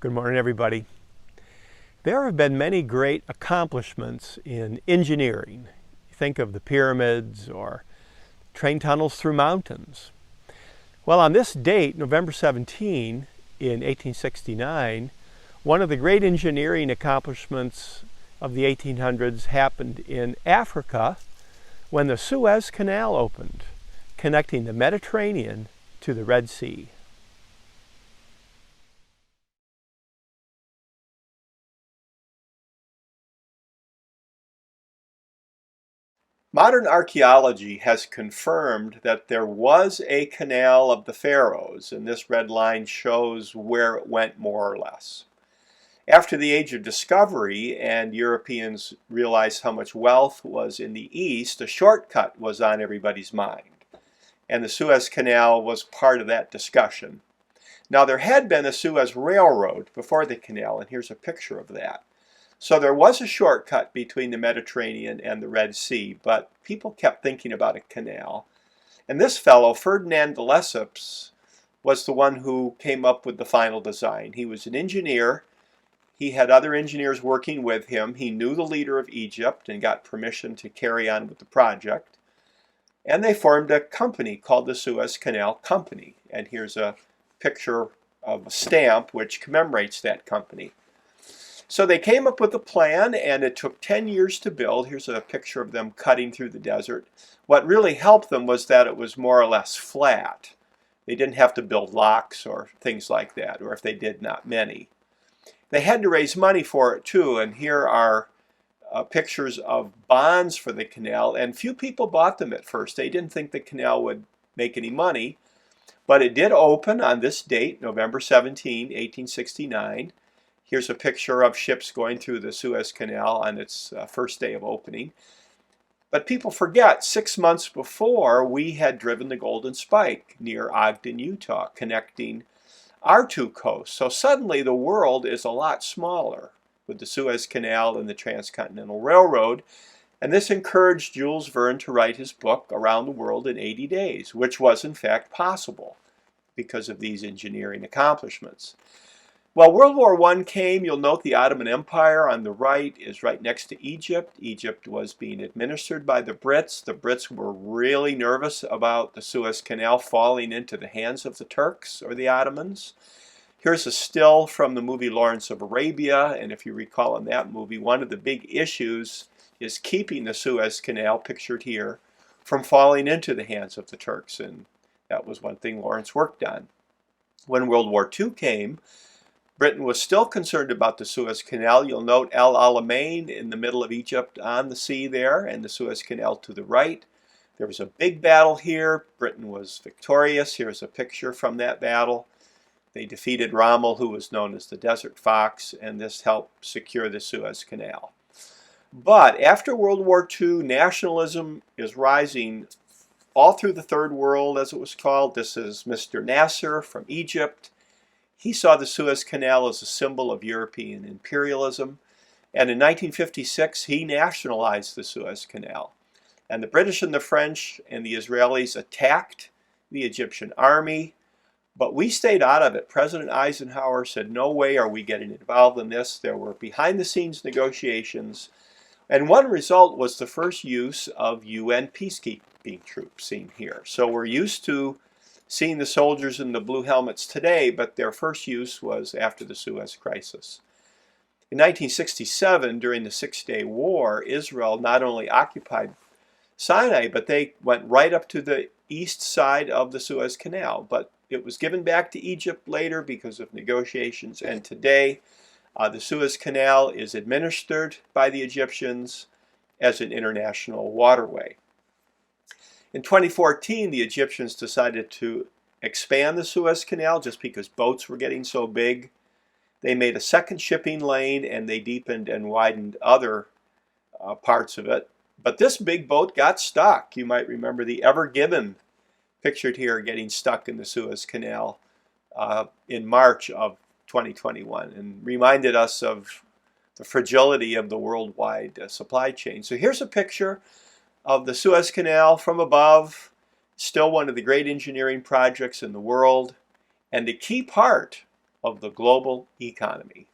Good morning, everybody. There have been many great accomplishments in engineering. Think of the pyramids or train tunnels through mountains. Well, on this date, November 17, in 1869, one of the great engineering accomplishments of the 1800s happened in Africa when the Suez Canal opened, connecting the Mediterranean to the Red Sea. Modern archaeology has confirmed that there was a canal of the pharaohs, and this red line shows where it went more or less. After the Age of Discovery and Europeans realized how much wealth was in the East, a shortcut was on everybody's mind, and the Suez Canal was part of that discussion. Now, there had been a Suez Railroad before the canal, and here's a picture of that. So there was a shortcut between the Mediterranean and the Red Sea, but people kept thinking about a canal. And this fellow, Ferdinand de Lesseps, was the one who came up with the final design. He was an engineer. He had other engineers working with him. He knew the leader of Egypt and got permission to carry on with the project. And they formed a company called the Suez Canal Company. And here's a picture of a stamp which commemorates that company. So they came up with a plan, and it took 10 years to build. Here's a picture of them cutting through the desert. What really helped them was that it was more or less flat. They didn't have to build locks or things like that, or if they did, not many. They had to raise money for it too, and here are pictures of bonds for the canal, and few people bought them at first. They didn't think the canal would make any money, but it did open on this date, November 17, 1869. Here's a picture of ships going through the Suez Canal on its first day of opening. But people forget, 6 months before, we had driven the Golden Spike near Ogden, Utah, connecting our two coasts. So suddenly the world is a lot smaller with the Suez Canal and the Transcontinental Railroad. And this encouraged Jules Verne to write his book, Around the World in 80 Days, which was in fact possible because of these engineering accomplishments. Well, World War I came. You'll note the Ottoman Empire on the right is right next to Egypt. Egypt was being administered by the Brits. The Brits were really nervous about the Suez Canal falling into the hands of the Turks or the Ottomans. Here's a still from the movie Lawrence of Arabia, and if you recall in that movie, one of the big issues is keeping the Suez Canal, pictured here, from falling into the hands of the Turks, and that was one thing Lawrence worked on. When World War II came, Britain was still concerned about the Suez Canal. You'll note El Alamein in the middle of Egypt on the sea there, and the Suez Canal to the right. There was a big battle here. Britain was victorious. Here's a picture from that battle. They defeated Rommel, who was known as the Desert Fox, and this helped secure the Suez Canal. But after World War II, nationalism is rising all through the Third World, as it was called. This is Mr. Nasser from Egypt. He saw the Suez Canal as a symbol of European imperialism, and in 1956 he nationalized the Suez Canal. And the British and the French and the Israelis attacked the Egyptian army, but we stayed out of it. President Eisenhower said, no way are we getting involved in this. There were behind-the-scenes negotiations, and one result was the first use of UN peacekeeping troops seen here. So we're used to seeing the soldiers in the blue helmets today, but their first use was after the Suez Crisis. In 1967, during the Six-Day War, Israel not only occupied Sinai, but they went right up to the east side of the Suez Canal. But it was given back to Egypt later because of negotiations, and today the Suez Canal is administered by the Egyptians as an international waterway. In 2014, the Egyptians decided to expand the Suez Canal just because boats were getting so big. They made a second shipping lane, and they deepened and widened other parts of it. But this big boat got stuck. You might remember the Ever Given, pictured here, getting stuck in the Suez Canal in March of 2021, and reminded us of the fragility of the worldwide supply chain. So here's a picture of the Suez Canal from above, still one of the great engineering projects in the world. And the key part of the global economy.